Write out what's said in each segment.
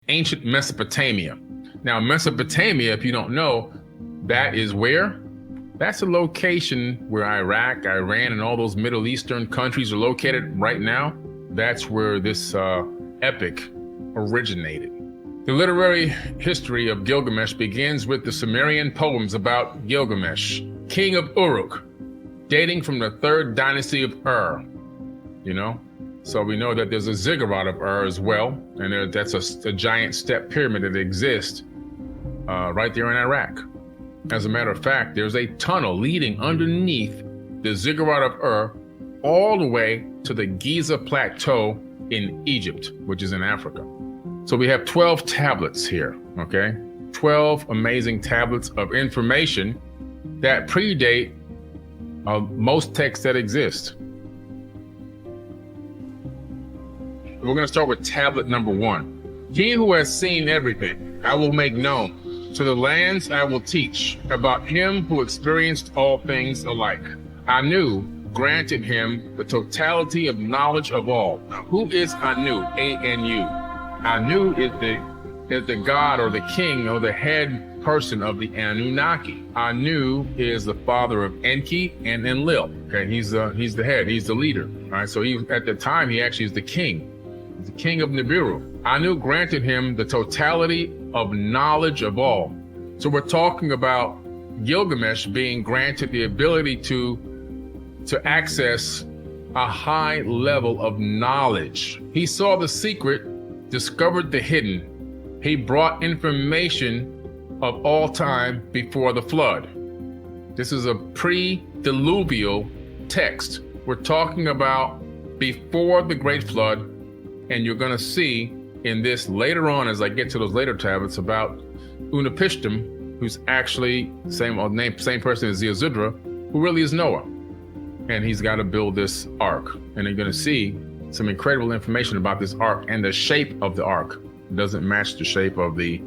ancient Mesopotamia. Now, Mesopotamia, if you don't know, that is where? That's a location where Iraq, Iran, and all those Middle Eastern countries are located right now. That's where this epic originated. The literary history of Gilgamesh begins with the Sumerian poems about Gilgamesh, king of Uruk, dating from the 3rd dynasty of Ur, So we know that there's a ziggurat of Ur as well, and that's a giant step pyramid that exists right there in Iraq. As a matter of fact, there's a tunnel leading underneath the ziggurat of Ur all the way to the Giza Plateau in Egypt, which is in Africa. So we have 12 tablets here, okay? 12 amazing tablets of information that predate most texts that exist. We're going to start with tablet number 1. He who has seen everything, I will make known. To the lands I will teach about him who experienced all things alike. Anu granted him the totality of knowledge of all. Now, who is Anu? A-N-U. Anu is the god or the king or the head person of the Anunnaki. Anu is the father of Enki and Enlil. Okay, he's the head, he's the leader. All right, so at the time he actually is the king. He's the king of Nibiru. Anu granted him the totality of knowledge of all. So we're talking about Gilgamesh being granted the ability to access a high level of knowledge. He saw the secret, discovered the hidden. He brought information of all time before the flood. This is a pre-diluvial text. We're talking about before the great flood, and you're going to see in this later on, as I get to those later tablets, about Utnapishtim, who's actually same person as Ziusudra, who really is Noah. And he's got to build this ark. And you're going to see some incredible information about this ark, and the shape of the ark doesn't match the shape of the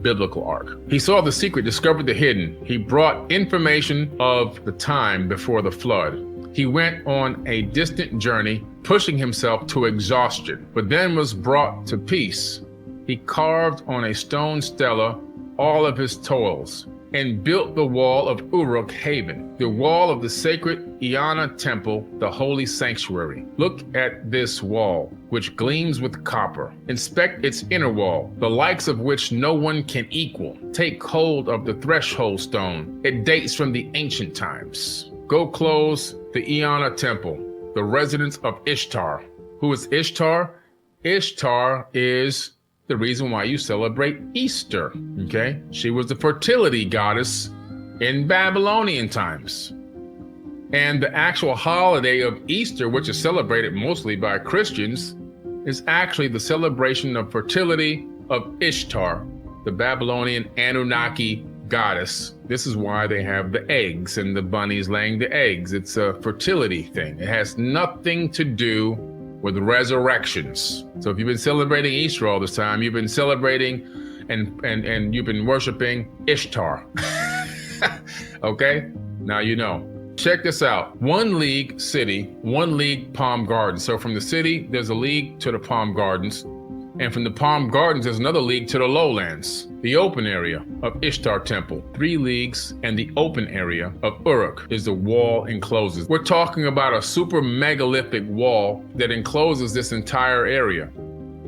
biblical ark. He saw the secret, discovered the hidden. He brought information of the time before the flood. He went on a distant journey, pushing himself to exhaustion, but then was brought to peace. He carved on a stone stela all of his toils and built the wall of Uruk Haven, the wall of the sacred Eanna temple, the holy sanctuary. Look at this wall, which gleams with copper. Inspect its inner wall, the likes of which no one can equal. Take hold of the threshold stone. It dates from the ancient times. Go close the Eanna temple, the residence of Ishtar. Who is Ishtar? Ishtar is the reason why you celebrate Easter, okay? She was the fertility goddess in Babylonian times. And the actual holiday of Easter, which is celebrated mostly by Christians, is actually the celebration of fertility of Ishtar, the Babylonian Anunnaki goddess. This is why they have the eggs and the bunnies laying the eggs. It's a fertility thing. It has nothing to do with resurrections. So if you've been celebrating Easter all this time, you've been celebrating and you've been worshiping Ishtar. Okay? Now you know. Check this out. 1 league city, 1 league palm garden. So from the city, there's a league to the palm gardens. And from the palm gardens, there's another league to the lowlands, the open area of Ishtar temple. 3 leagues, and the open area of Uruk is the wall encloses. We're talking about a super megalithic wall that encloses this entire area.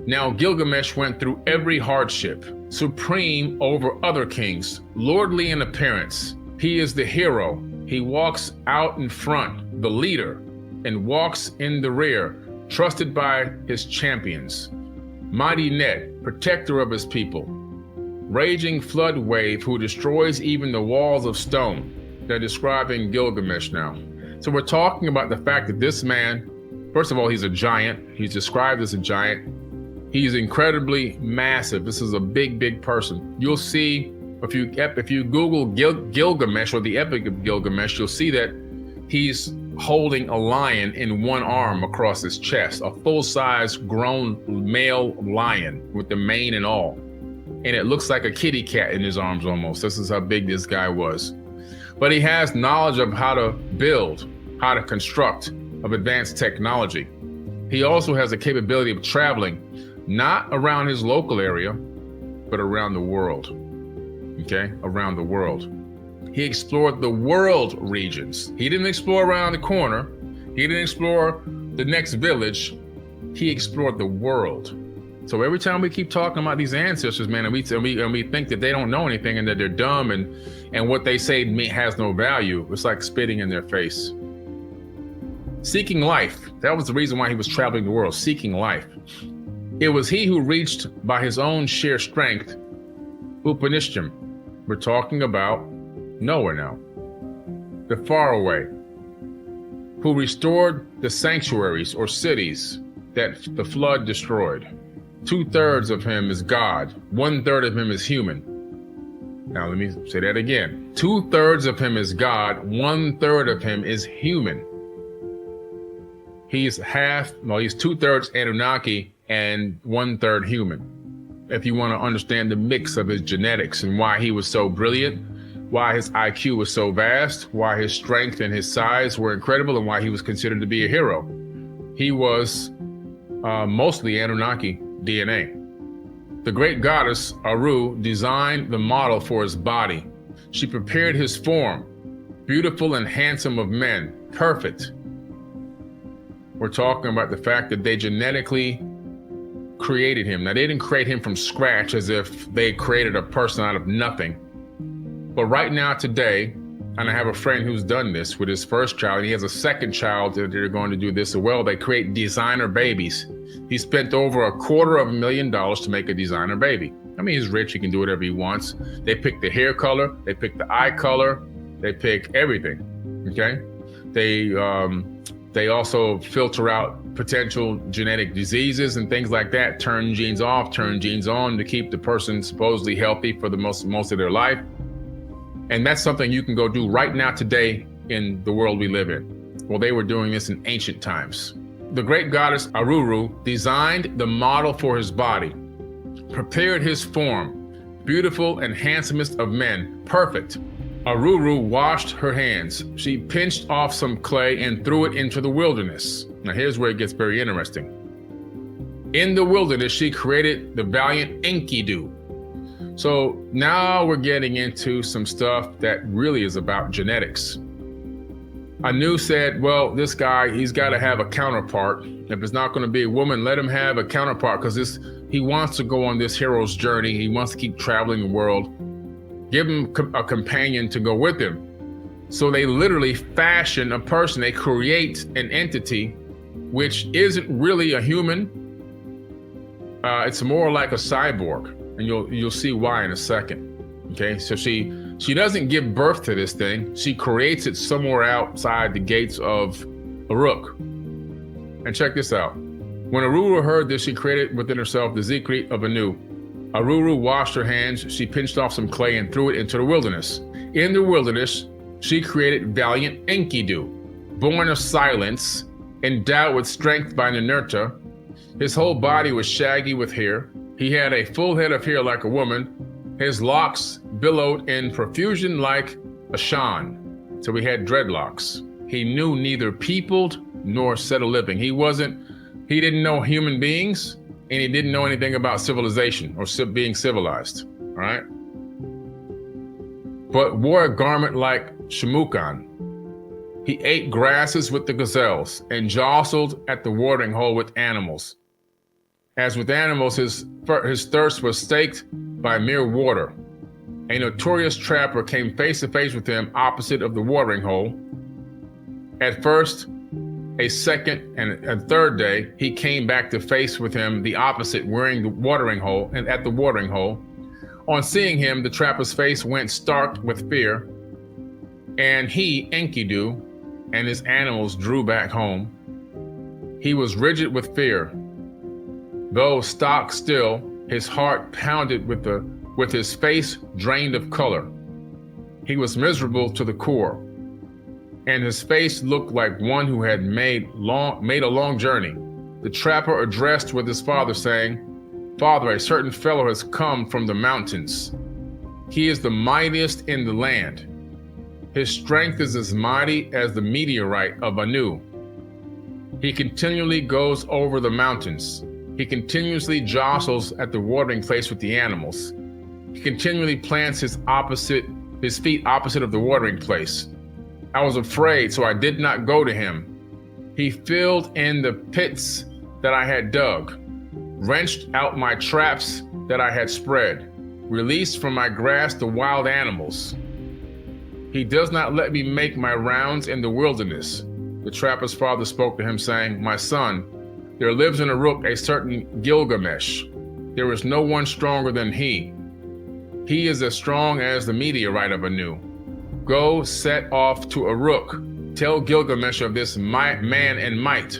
Now Gilgamesh went through every hardship, supreme over other kings, lordly in appearance. He is the hero. He walks out in front, the leader, and walks in the rear, trusted by his champions. Mighty Net, protector of his people. Raging flood wave who destroys even the walls of stone. They're describing Gilgamesh now. So we're talking about the fact that this man, first of all, he's a giant. He's described as a giant. He's incredibly massive. This is a big, big person. You'll see, if you Google Gilgamesh or the Epic of Gilgamesh, you'll see that he's holding a lion in one arm across his chest, a full-size grown male lion with the mane and all. And it looks like a kitty cat in his arms almost. This is how big this guy was. But he has knowledge of how to build, how to construct, of advanced technology. He also has the capability of traveling not around his local area, but around the world. Okay, around the world. He explored the world regions. He didn't explore around the corner. He didn't explore the next village. He explored the world. So every time we keep talking about these ancestors, man, and we think that they don't know anything and that they're dumb and what they say has no value, it's like spitting in their face. Seeking life. That was the reason why he was traveling the world, seeking life. It was he who reached by his own sheer strength, Upanishtim. We're talking about Noah now, the faraway, who restored the sanctuaries or cities that the flood destroyed. 2/3 of him is God. 1/3 of him is human. Now let me say that again. 2/3 of him is God. 1/3 of him is human. He's 2/3 Anunnaki and 1/3 human. If you want to understand the mix of his genetics and why he was so brilliant, why his IQ was so vast, why his strength and his size were incredible, and why he was considered to be a hero. He was mostly Anunnaki DNA. The great goddess Aru designed the model for his body. She prepared his form, beautiful and handsome of men, perfect. We're talking about the fact that they genetically created him. Now, they didn't create him from scratch as if they created a person out of nothing. But right now, today, and I have a friend who's done this with his first child, and he has a second child that they're going to do this as well. They create designer babies. He spent over $250,000 to make a designer baby. I mean, he's rich, he can do whatever he wants. They pick the hair color, they pick the eye color, they pick everything, okay? They also filter out potential genetic diseases and things like that, turn genes off, turn genes on to keep the person supposedly healthy for the most of their life. And that's something you can go do right now today in the world we live in. Well, they were doing this in ancient times. The great goddess Aruru designed the model for his body, prepared his form, beautiful and handsomest of men, perfect. Aruru washed her hands. She pinched off some clay and threw it into the wilderness. Now here's where it gets very interesting. In the wilderness, she created the valiant Enkidu. So now we're getting into some stuff that really is about genetics. Anu said, well, this guy, he's got to have a counterpart. If it's not going to be a woman, let him have a counterpart, because he wants to go on this hero's journey. He wants to keep traveling the world. Give him a companion to go with him. So they literally fashion a person. They create an entity which isn't really a human. It's more like a cyborg, and you'll see why in a second. Okay, so she doesn't give birth to this thing. She creates it somewhere outside the gates of Uruk. And check this out. When Aruru heard this, she created within herself the Zikri of Anu. Aruru washed her hands, she pinched off some clay and threw it into the wilderness. In the wilderness, she created valiant Enkidu, born of silence, endowed with strength by Ninurta. His whole body was shaggy with hair. He had a full head of hair like a woman. His locks billowed in profusion like a shan. So he had dreadlocks. He knew neither peopled nor set a living. He didn't know human beings, and he didn't know anything about civilization or being civilized, all right? But wore a garment like Shamukan. He ate grasses with the gazelles and jostled at the watering hole with animals. As with animals, his thirst was staked by mere water. A notorious trapper came face to face with him opposite of the watering hole. At first, a second and a third day, he came back to face with him the opposite, wearing the watering hole and at the watering hole. On seeing him, the trapper's face went stark with fear, and he, Enkidu, and his animals drew back home. He was rigid with fear. Though stock still, his heart pounded with his face drained of color. He was miserable to the core, and his face looked like one who had made a long journey. The trapper addressed with his father, saying, "Father, a certain fellow has come from the mountains. He is the mightiest in the land. His strength is as mighty as the meteorite of Anu. He continually goes over the mountains. He continuously jostles at the watering place with the animals. He continually plants his feet opposite of the watering place. I was afraid, so I did not go to him. He filled in the pits that I had dug, wrenched out my traps that I had spread, released from my grasp the wild animals. He does not let me make my rounds in the wilderness. The trapper's father spoke to him, saying, "My son, there lives in Uruk a certain Gilgamesh. There is no one stronger than he. He is as strong as the meteorite of Anu. Go set off to Uruk. Tell Gilgamesh of this man and might.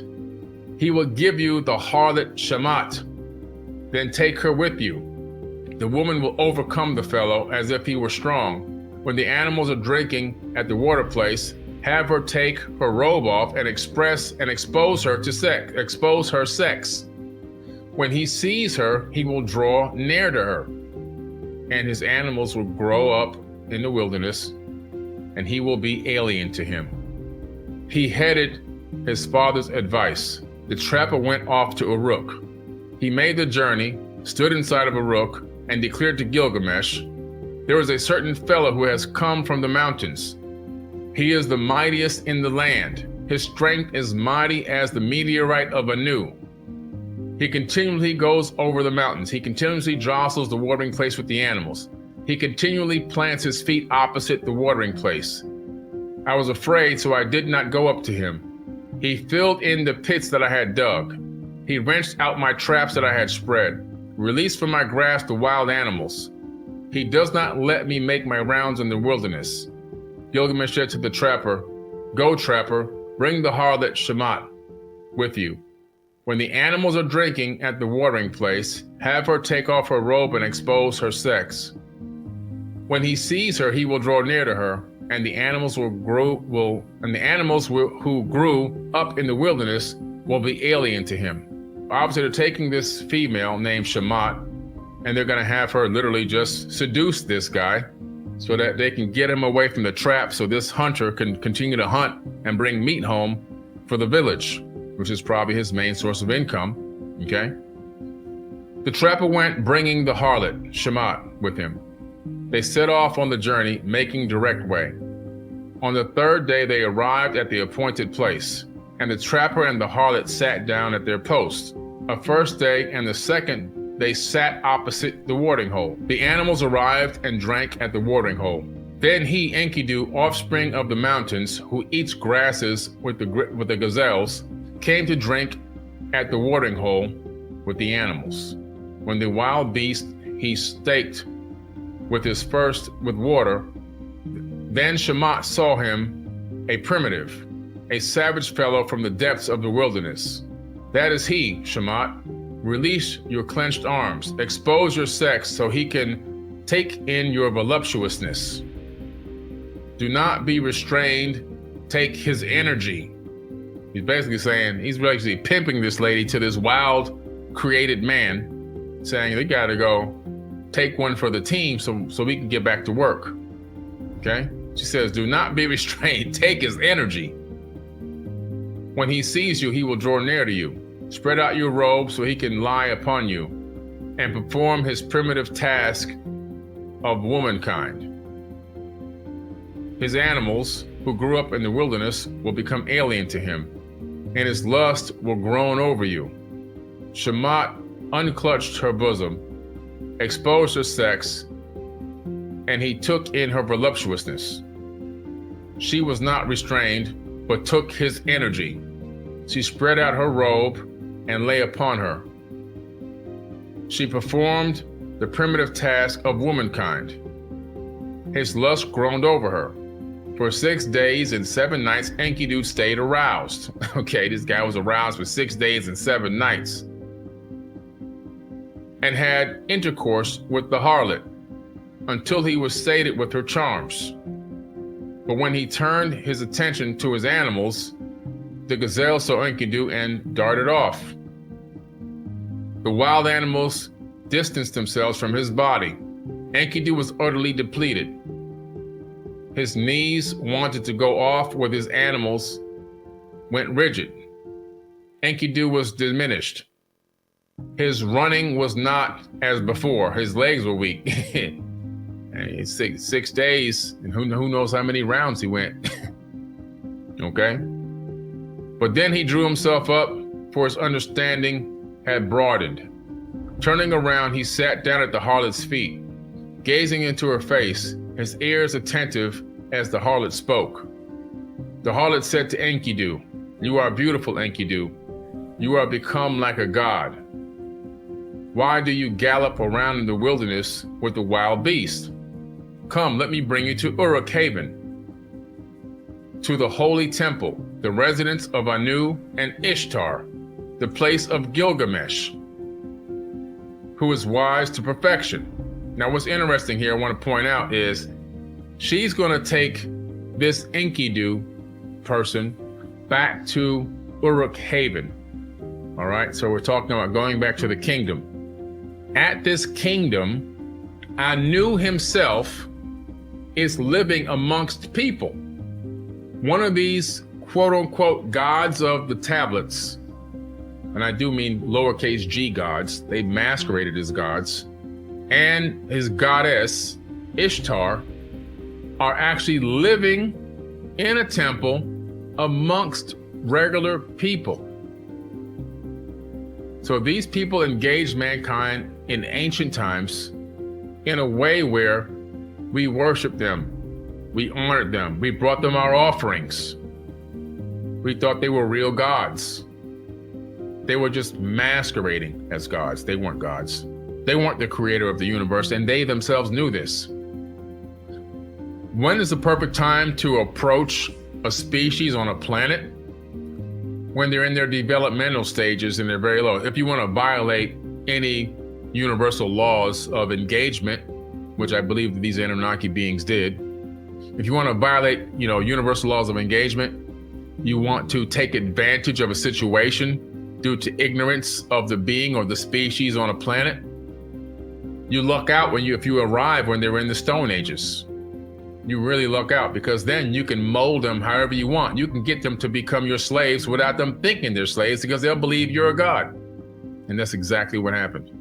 He will give you the harlot Shamat. Then take her with you. The woman will overcome the fellow as if he were strong. When the animals are drinking at the water place, have her take her robe off and expose her sex. When he sees her, he will draw near to her, and his animals will grow up in the wilderness, and he will be alien to him." He heeded his father's advice. The trapper went off to Uruk. He made the journey, stood inside of Uruk, and declared to Gilgamesh, "There is a certain fellow who has come from the mountains. He is the mightiest in the land. His strength is mighty as the meteorite of Anu. He continually goes over the mountains. He continuously jostles the watering place with the animals. He continually plants his feet opposite the watering place. I was afraid, so I did not go up to him. He filled in the pits that I had dug. He wrenched out my traps that I had spread, released from my grasp the wild animals. He does not let me make my rounds in the wilderness." Gilgamesh said to the trapper, "Go, trapper, bring the harlot Shamat with you. When the animals are drinking at the watering place, have her take off her robe and expose her sex. When he sees her, he will draw near to her, and the animals who grew up in the wilderness will be alien to him." Obviously, they're taking this female named Shamat, and they're going to have her literally just seduce this guy so that they can get him away from the trap, so this hunter can continue to hunt and bring meat home for the village, which is probably his main source of income. Okay. The trapper went, bringing the harlot Shamat with him. They set off on the journey, making direct way. On the third day, they arrived at the appointed place, and the trapper and the harlot sat down at their posts. A first day and the second, they sat opposite the watering hole. The animals arrived and drank at the watering hole. Then he, Enkidu, offspring of the mountains, who eats grasses with the gazelles, came to drink at the watering hole with the animals. When the wild beast he staked with water, then Shamat saw him, a primitive, a savage fellow from the depths of the wilderness. "That is he, Shamat. Release your clenched arms, expose your sex so he can take in your voluptuousness. Do not be restrained, take his energy." He's basically saying, he's basically pimping this lady to this wild created man, saying they gotta go take one for the team so we can get back to work. Okay? She says, "Do not be restrained, take his energy. When he sees you, he will draw near to you. Spread out your robe so he can lie upon you and perform his primitive task of womankind. His animals, who grew up in the wilderness, will become alien to him, and his lust will groan over you." Shamat unclutched her bosom, exposed her sex, and he took in her voluptuousness. She was not restrained, but took his energy. She spread out her robe and lay upon her. She performed the primitive task of womankind. His lust groaned over her. For 6 days and 7 nights, Enkidu stayed aroused. Okay, this guy was aroused for 6 days and 7 nights. And had intercourse with the harlot until he was sated with her charms. But when he turned his attention to his animals, the gazelle saw Enkidu and darted off. The wild animals distanced themselves from his body. Enkidu was utterly depleted. His knees wanted to go off with his animals, went rigid. Enkidu was diminished. His running was not as before. His legs were weak. And 6 days, and who knows how many rounds he went. Okay? But then he drew himself up, for his understanding had broadened. Turning around, he sat down at the harlot's feet, gazing into her face, his ears attentive as the harlot spoke. The harlot said to Enkidu, "You are beautiful, Enkidu. You are become like a god. Why do you gallop around in the wilderness with the wild beast? Come, let me bring you to Uruk-haven, to the holy temple, the residence of Anu and Ishtar, the place of Gilgamesh, who is wise to perfection." Now, what's interesting here, I want to point out, is she's going to take this Enkidu person back to Uruk-haven. All right, so we're talking about going back to the kingdom. At this kingdom, Anu himself is living amongst people. One of these quote unquote gods of the tablets, and I do mean lowercase g gods, they masqueraded as gods, and his goddess, Ishtar, are actually living in a temple amongst regular people. So these people engaged mankind in ancient times in a way where we worshiped them, we honored them, we brought them our offerings. We thought they were real gods. They were just masquerading as gods. They weren't gods. They weren't the creator of the universe, and they themselves knew this. When is the perfect time to approach a species on a planet? When they're in their developmental stages and they're very low. If you want to violate any universal laws of engagement, which I believe these Anunnaki beings did, if you want to violate, universal laws of engagement, you want to take advantage of a situation due to ignorance of the being or the species on a planet, you luck out if you arrive when they're in the Stone Ages. You really luck out, because then you can mold them however you want. You can get them to become your slaves without them thinking they're slaves, because they'll believe you're a god. And that's exactly what happened.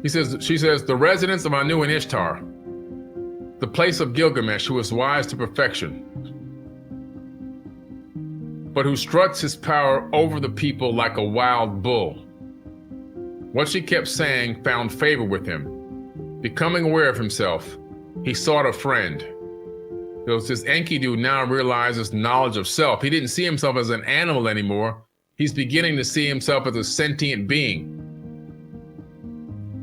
She says, the residence of Anu and Ishtar, the place of Gilgamesh, who is wise to perfection, but who struts his power over the people like a wild bull. What she kept saying found favor with him. Becoming aware of himself, he sought a friend. This Enkidu now realizes knowledge of self. He didn't see himself as an animal anymore. He's beginning to see himself as a sentient being.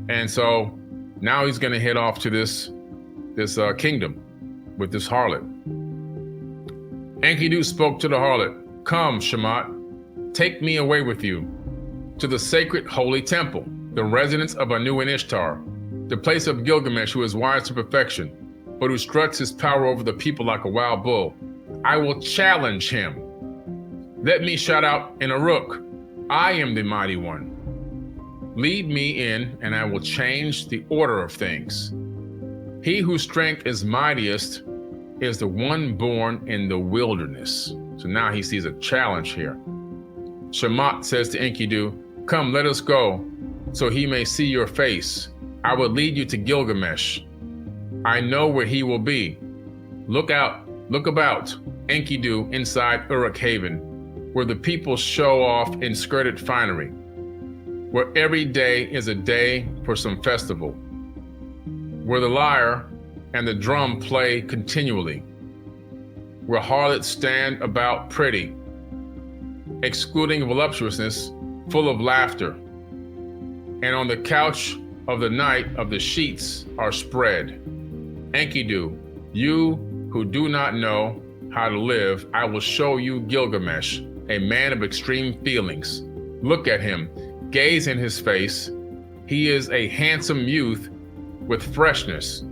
And so now he's going to head off to this kingdom with this harlot. Enkidu spoke to the harlot, "Come, Shamat, take me away with you to the sacred holy temple, the residence of Anu and Ishtar, the place of Gilgamesh, who is wise to perfection, but who struts his power over the people like a wild bull. I will challenge him. Let me shout out in Uruk, I am the mighty one. Lead me in, and I will change the order of things. He whose strength is mightiest is the one born in the wilderness." So now he sees a challenge here. Shamat says to Enkidu, "Come, let us go, so he may see your face. I will lead you to Gilgamesh. I know where he will be. Look about, Enkidu, inside Uruk-haven, where the people show off in skirted finery, where every day is a day for some festival, where the lyre and the drum play continually, where harlots stand about pretty, excluding voluptuousness, full of laughter, and on the couch of the night of the sheets are spread. Enkidu, you who do not know how to live, I will show you Gilgamesh, a man of extreme feelings. Look at him, gaze in his face. He is a handsome youth with freshness.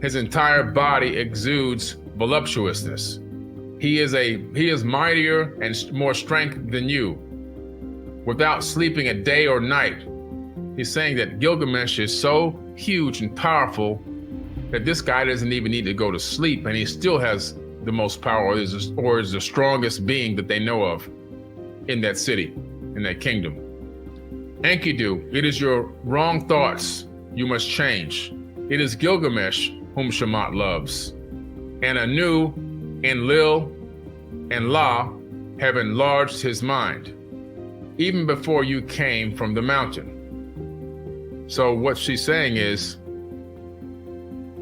His entire body exudes voluptuousness. He is mightier and more strength than you, without sleeping a day or night. He's saying that Gilgamesh is so huge and powerful that this guy doesn't even need to go to sleep, and he still has the most power, or is the strongest being that they know of in that city. in that kingdom. Enkidu, it is your wrong thoughts you must change. It is Gilgamesh whom Shamat loves. And Anu, Enlil, and La have enlarged his mind, even before you came from the mountain. So what she's saying is,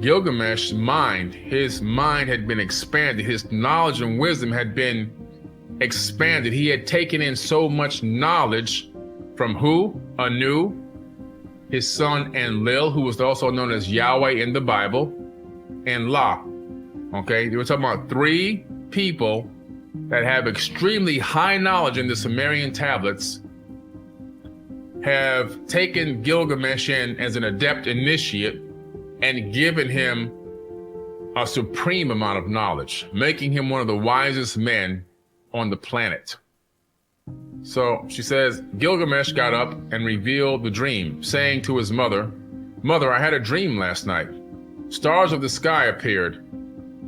Gilgamesh's mind, his mind had been expanded. His knowledge and wisdom had been expanded. He had taken in so much knowledge from who? Anu, his son Enlil, who was also known as Yahweh in the Bible, and La. Okay, we're talking about three people that have extremely high knowledge in the Sumerian tablets, have taken Gilgamesh in as an adept initiate and given him a supreme amount of knowledge, making him one of the wisest men on the planet. So she says, Gilgamesh got up and revealed the dream, saying to his mother, "Mother, I had a dream last night. Stars of the sky appeared,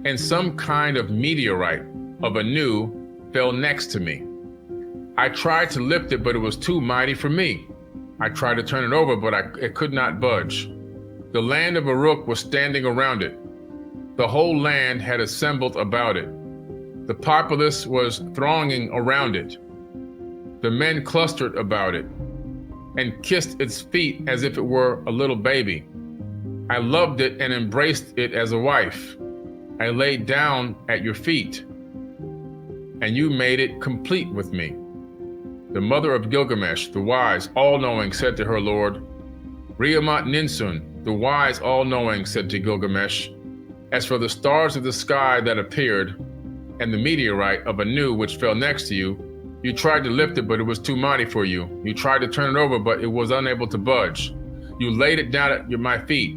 and some kind of meteorite of Anu fell next to me. I tried to lift it, but it was too mighty for me. I tried to turn it over, but it could not budge. The land of Uruk was standing around it. The whole land had assembled about it. The populace was thronging around it. The men clustered about it and kissed its feet as if it were a little baby. I loved it and embraced it as a wife. I laid down at your feet, and you made it complete with me." The mother of Gilgamesh, the wise, all-knowing, said to her lord, Riamat Ninsun, the wise, all-knowing, said to Gilgamesh, "As for the stars of the sky that appeared, and the meteorite of Anu which fell next to you, you tried to lift it, but it was too mighty for you. You tried to turn it over, but it was unable to budge. You laid it down at my feet,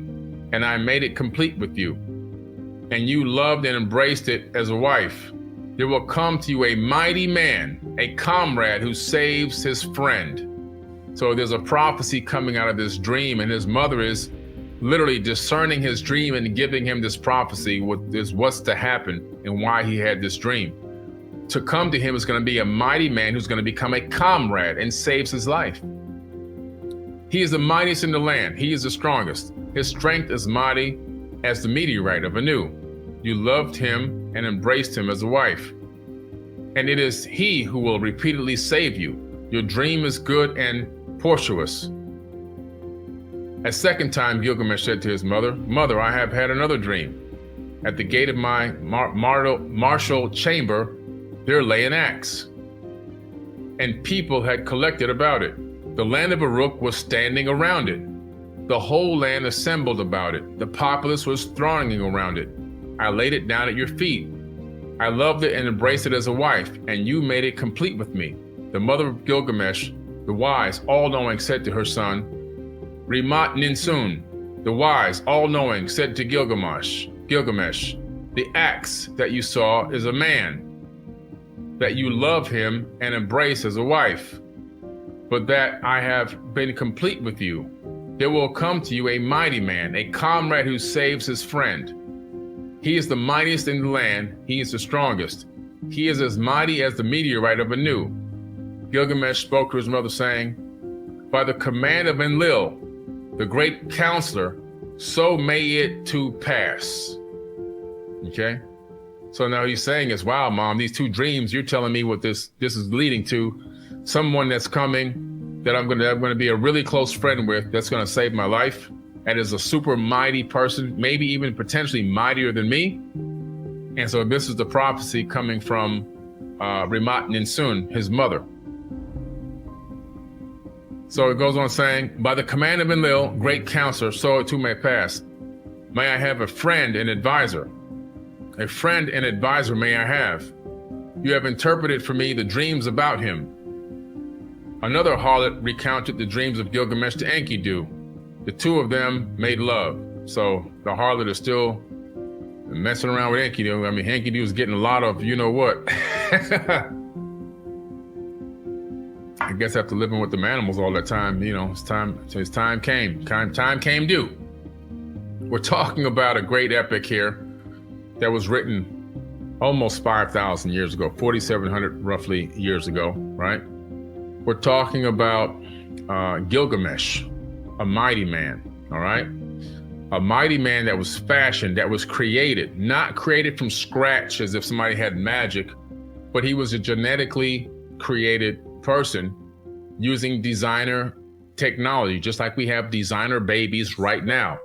and I made it complete with you. And you loved and embraced it as a wife. There will come to you a mighty man, a comrade who saves his friend." So there's a prophecy coming out of this dream, and his mother is literally discerning his dream and giving him this prophecy, what's to happen and why he had this dream. To come to him is going to be a mighty man who's going to become a comrade and saves his life. He is the mightiest in the land. He is the strongest. His strength is mighty as the meteorite of Anu. You loved him and embraced him as a wife. And it is he who will repeatedly save you. Your dream is good and portuous. A second time, Gilgamesh said to his mother, "Mother, I have had another dream. At the gate of my martial chamber, there lay an axe, and people had collected about it. The land of Uruk was standing around it. The whole land assembled about it. The populace was thronging around it. I laid it down at your feet. I loved it and embraced it as a wife, and you made it complete with me." The mother of Gilgamesh, the wise, all-knowing, said to her son, Rimat Ninsun, the wise, all-knowing, said to Gilgamesh, "The axe that you saw is a man, that you love him and embrace as a wife, but that I have been complete with you. There will come to you a mighty man, a comrade who saves his friend. He is the mightiest in the land. He is the strongest. He is as mighty as the meteorite of Anu." Gilgamesh spoke to his mother, saying, "By the command of Enlil, the great counselor, so may it to pass." Okay? So now he's saying is, wow, Mom, these two dreams, you're telling me what this is leading to. Someone that's coming that I'm gonna be a really close friend with, that's gonna save my life, and is a super mighty person, maybe even potentially mightier than me. And so this is the prophecy coming from Rimat Ninsun, his mother. So it goes on saying, "By the command of Enlil, great counselor, so it too may pass. May I have a friend and advisor. A friend and advisor may I have. You have interpreted for me the dreams about him." Another harlot recounted the dreams of Gilgamesh to Enkidu. The two of them made love. So the harlot is still messing around with Enkidu. I mean, Enkidu is getting a lot of you-know-what. I guess after living with the animals all that time, his time came due. We're talking about a great epic here that was written almost 5,000 years ago, 4,700 roughly years ago, right? We're talking about Gilgamesh, a mighty man, all right? A mighty man that was fashioned, that was created, not created from scratch as if somebody had magic, but he was a genetically created person using designer technology, just like we have designer babies right now.